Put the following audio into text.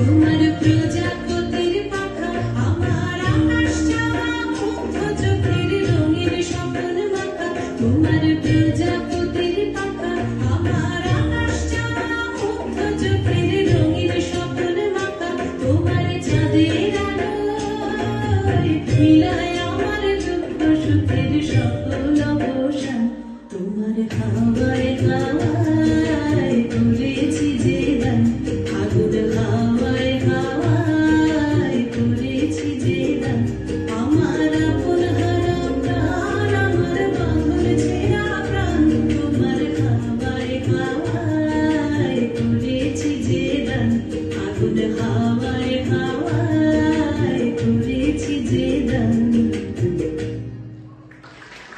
তোমার প্রজাপতির পাখা আমার আকাশ চাওয়া মুগ্ধ চোখের রঙিন স্বপ্ন মাখা তোমার প্রজাপতির পাখা আমার আকাশ চাওয়া মুগ্ধ চোখের রঙিন স্বপ্ন মাখা তোমার চাঁদের আলোয় মিলায় আমার দুঃখ সুখের সকল অবসান তোমার হাওয়ায় হাওয়ায় করেছি যে গান আগুন হাওয়ায় হাওয়ায় করেছি যে গান আমার আপন হারা প্রাণ আমার বাঁধন ছেঁড়া প্রাণ তোমার হাওয়ায় হাওয়ায় করেছি যে গান আগুন হাওয়ায়